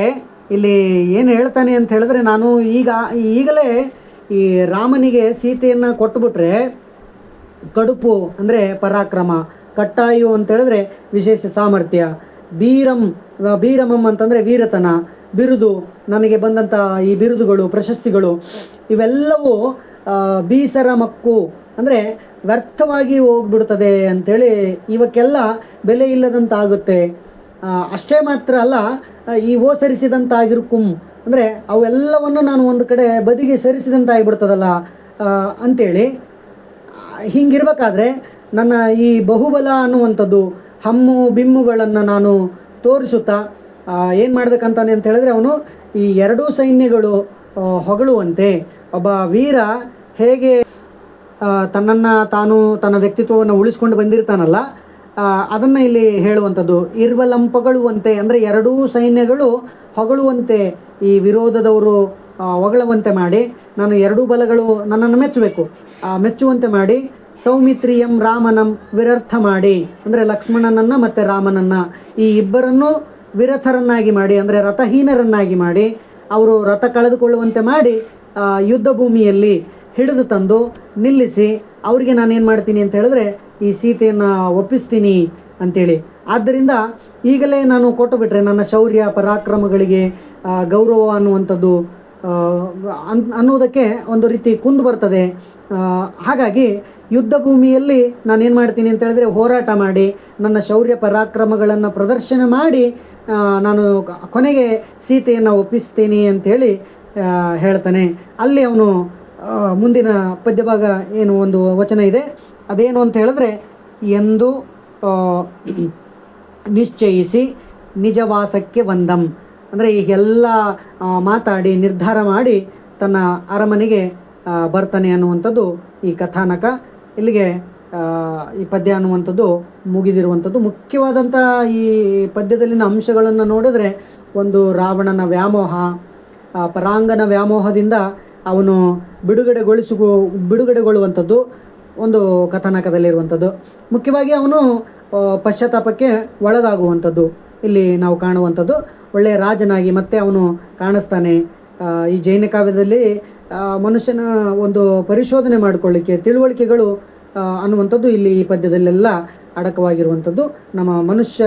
ಇಲ್ಲಿ ಏನು ಹೇಳ್ತಾನೆ ಅಂತ ಹೇಳಿದ್ರೆ, ನಾನು ಈಗಲೇ ಈ ರಾಮನಿಗೆ ಸೀತೆಯನ್ನು ಕೊಟ್ಟುಬಿಟ್ರೆ ಕಡುಪು ಅಂದರೆ ಪರಾಕ್ರಮ, ಕಟ್ಟಾಯು ಅಂತೇಳಿದ್ರೆ ವಿಶೇಷ ಸಾಮರ್ಥ್ಯ, ಬೀರಮಂ ಅಂತಂದರೆ ವೀರತನ, ಬಿರುದು ನನಗೆ ಬಂದಂಥ ಈ ಬಿರುದುಗಳು ಪ್ರಶಸ್ತಿಗಳು ಇವೆಲ್ಲವೂ ಬೀಸರ ಮಕ್ಕು ಅಂದರೆ ವ್ಯರ್ಥವಾಗಿ ಹೋಗ್ಬಿಡ್ತದೆ ಅಂಥೇಳಿ ಇವಕ್ಕೆಲ್ಲ ಬೆಲೆ ಇಲ್ಲದಂತಾಗುತ್ತೆ. ಅಷ್ಟೇ ಮಾತ್ರ ಅಲ್ಲ, ಈ ಸರಿಸಿದಂತಾಗಿರ್ಕುಂ ಅಂದರೆ ಅವೆಲ್ಲವನ್ನು ನಾನು ಒಂದು ಕಡೆ ಬದಿಗೆ ಸರಿಸಿದಂತಾಗಿಬಿಡ್ತದಲ್ಲ ಅಂಥೇಳಿ. ಹಿಂಗಿರ್ಬೇಕಾದ್ರೆ ನನ್ನ ಈ ಬಹುಬಲ ಅನ್ನುವಂಥದ್ದು ಹಮ್ಮು ಬಿಮ್ಮುಗಳನ್ನು ನಾನು ತೋರಿಸುತ್ತಾ ಏನು ಮಾಡಬೇಕಂತಾನೆ ಅಂತ ಹೇಳಿದ್ರೆ, ಅವನು ಈ ಎರಡೂ ಸೈನ್ಯಗಳು ಹೊಗಳುವಂತೆ ಒಬ್ಬ ವೀರ ಹೇಗೆ ತನ್ನನ್ನು ತಾನು ತನ್ನ ವ್ಯಕ್ತಿತ್ವವನ್ನು ಉಳಿಸ್ಕೊಂಡು ಬಂದಿರ್ತಾನಲ್ಲ ಅದನ್ನು ಇಲ್ಲಿ ಹೇಳುವಂಥದ್ದು. ಇರ್ವಲಂಪಗಳುವಂತೆ ಅಂದರೆ ಎರಡೂ ಸೈನ್ಯಗಳು ಹೊಗಳುವಂತೆ, ಈ ವಿರೋಧದವರು ಹೊಗಳುವಂತೆ ಮಾಡಿ, ನಾನು ಎರಡೂ ಬಲಗಳು ನನ್ನನ್ನು ಮೆಚ್ಚುವಂತೆ ಮಾಡಿ ಸೌಮಿತ್ರಿಯಂ ರಾಮನಂ ವಿರರ್ಥ ಮಾಡಿ, ಅಂದರೆ ಲಕ್ಷ್ಮಣನನ್ನು ಮತ್ತು ರಾಮನನ್ನು ಈ ಇಬ್ಬರನ್ನೂ ವಿರಥರನ್ನಾಗಿ ಮಾಡಿ, ಅಂದರೆ ರಥಹೀನರನ್ನಾಗಿ ಮಾಡಿ, ಅವರು ರಥ ಕಳೆದುಕೊಳ್ಳುವಂತೆ ಮಾಡಿ ಯುದ್ಧ ಭೂಮಿಯಲ್ಲಿ ಹಿಡಿದು ತಂದು ನಿಲ್ಲಿಸಿ ಅವರಿಗೆ ನಾನೇನು ಮಾಡ್ತೀನಿ ಅಂತ ಹೇಳಿದ್ರೆ ಈ ಸೀತೆಯನ್ನು ಒಪ್ಪಿಸ್ತೀನಿ ಅಂಥೇಳಿ. ಆದ್ದರಿಂದ ಈಗಲೇ ನಾನು ಕೊಟ್ಟು ಬಿಟ್ಟರೆ ನನ್ನ ಶೌರ್ಯ ಪರಾಕ್ರಮಗಳಿಗೆ ಗೌರವ ಅನ್ನುವಂಥದ್ದು ಅನ್ನೋದಕ್ಕೆ ಒಂದು ರೀತಿ ಕುಂದು ಬರ್ತದೆ. ಹಾಗಾಗಿ ಯುದ್ಧ ಭೂಮಿಯಲ್ಲಿ ನಾನೇನು ಮಾಡ್ತೀನಿ ಅಂತ ಹೇಳಿದ್ರೆ ಹೋರಾಟ ಮಾಡಿ ನನ್ನ ಶೌರ್ಯ ಪರಾಕ್ರಮಗಳನ್ನು ಪ್ರದರ್ಶನ ಮಾಡಿ ನಾನು ಕೊನೆಗೆ ಸೀತೆಯನ್ನು ಒಪ್ಪಿಸ್ತೀನಿ ಅಂಥೇಳಿ ಹೇಳ್ತಾನೆ. ಅಲ್ಲಿ ಅವನು ಮುಂದಿನ ಪದ್ಯಭಾಗ ಏನು ಒಂದು ವಚನ ಇದೆ, ಅದೇನು ಅಂತ ಹೇಳಿದ್ರೆ, ಎಂದು ನಿಶ್ಚಯಿಸಿ ನಿಜವಾಸಕ್ಕೆ ವಂದಂ, ಅಂದರೆ ಈಗೆಲ್ಲ ಮಾತಾಡಿ ನಿರ್ಧಾರ ಮಾಡಿ ತನ್ನ ಅರಮನೆಗೆ ಬರ್ತಾನೆ ಅನ್ನುವಂಥದ್ದು ಈ ಕಥಾನಕ. ಇಲ್ಲಿಗೆ ಈ ಪದ್ಯ ಅನ್ನುವಂಥದ್ದು ಮುಗಿದಿರುವಂಥದ್ದು. ಮುಖ್ಯವಾದಂಥ ಈ ಪದ್ಯದಲ್ಲಿನ ಅಂಶಗಳನ್ನು ನೋಡಿದ್ರೆ, ಒಂದು ರಾವಣನ ವ್ಯಾಮೋಹ, ಪರಾಂಗನ ವ್ಯಾಮೋಹದಿಂದ ಅವನು ಬಿಡುಗಡೆಗೊಳ್ಳುವಂಥದ್ದು ಒಂದು ಕಥಾನಕದಲ್ಲಿರುವಂಥದ್ದು. ಮುಖ್ಯವಾಗಿ ಅವನು ಪಶ್ಚಾತ್ತಾಪಕ್ಕೆ ಒಳಗಾಗುವಂಥದ್ದು ಇಲ್ಲಿ ನಾವು ಕಾಣುವಂಥದ್ದು. ಒಳ್ಳೆಯ ರಾಜನಾಗಿ ಮತ್ತೆ ಅವನು ಕಾಣಿಸ್ತಾನೆ. ಈ ಜೈನ ಕಾವ್ಯದಲ್ಲಿ ಮನುಷ್ಯನ ಒಂದು ಪರಿಶೋಧನೆ ಮಾಡಿಕೊಳ್ಳಿಕ್ಕೆ ತಿಳುವಳಿಕೆಗಳು ಅನ್ನುವಂಥದ್ದು ಇಲ್ಲಿ ಈ ಪದ್ಯದಲ್ಲೆಲ್ಲ ಅಡಕವಾಗಿರುವಂಥದ್ದು. ನಮ್ಮ ಮನುಷ್ಯ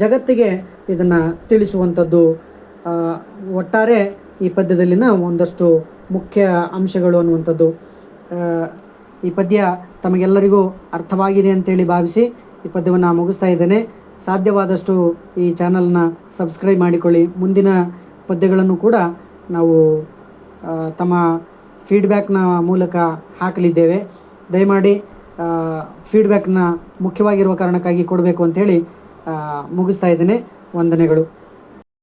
ಜಗತ್ತಿಗೆ ಇದನ್ನು ತಿಳಿಸುವಂಥದ್ದು. ಒಟ್ಟಾರೆ ಈ ಪದ್ಯದಲ್ಲಿನ ಒಂದಷ್ಟು ಮುಖ್ಯ ಅಂಶಗಳು ಅನ್ನುವಂಥದ್ದು. ಈ ಪದ್ಯ ತಮಗೆಲ್ಲರಿಗೂ ಅರ್ಥವಾಗಿದೆ ಅಂತೇಳಿ ಭಾವಿಸಿ ಈ ಪದ್ಯವನ್ನು ಮುಗಿಸ್ತಾ ಇದ್ದೇನೆ. ಸಾಧ್ಯವಾದಷ್ಟು ಈ ಚಾನಲ್ನ ಸಬ್ಸ್ಕ್ರೈಬ್ ಮಾಡಿಕೊಳ್ಳಿ. ಮುಂದಿನ ಪದ್ಯಗಳನ್ನು ಕೂಡ ನಾವು ತಮ್ಮ ಫೀಡ್ಬ್ಯಾಕ್ನ ಮೂಲಕ ಹಾಕಲಿದ್ದೇವೆ. ದಯಮಾಡಿ ಫೀಡ್ಬ್ಯಾಕ್ನ ಮುಖ್ಯವಾಗಿರುವ ಕಾರಣಕ್ಕಾಗಿ ಕೊಡಬೇಕು ಅಂಥೇಳಿ ಮುಗಿಸ್ತಾ ಇದ್ದೇನೆ. ವಂದನೆಗಳು.